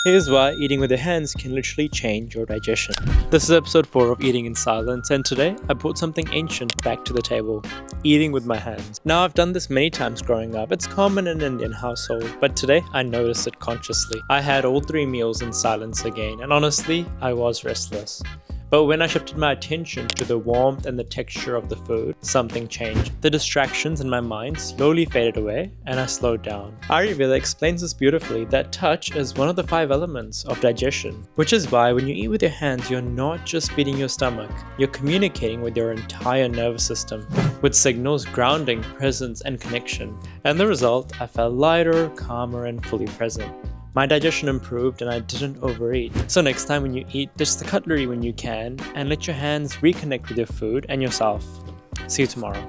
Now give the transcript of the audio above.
Here's why eating with your hands can literally change your digestion. This is episode 4 of Eating in Silence, and today I brought something ancient back to the table: eating with my hands. Now, I've done this many times growing up. It's common in an Indian household, but today I noticed it consciously. I had all 3 meals in silence again, and honestly, I was restless. But when I shifted my attention to the warmth and the texture of the food, something changed. The distractions in my mind slowly faded away, and I slowed down. Ayurveda explains this beautifully, that touch is one of the 5 elements of digestion, which is why when you eat with your hands, you're not just feeding your stomach, you're communicating with your entire nervous system, with signals grounding, presence, and connection. And the result, I felt lighter, calmer, and fully present. My digestion improved and I didn't overeat. So next time when you eat, ditch the cutlery when you can and let your hands reconnect with your food and yourself. See you tomorrow.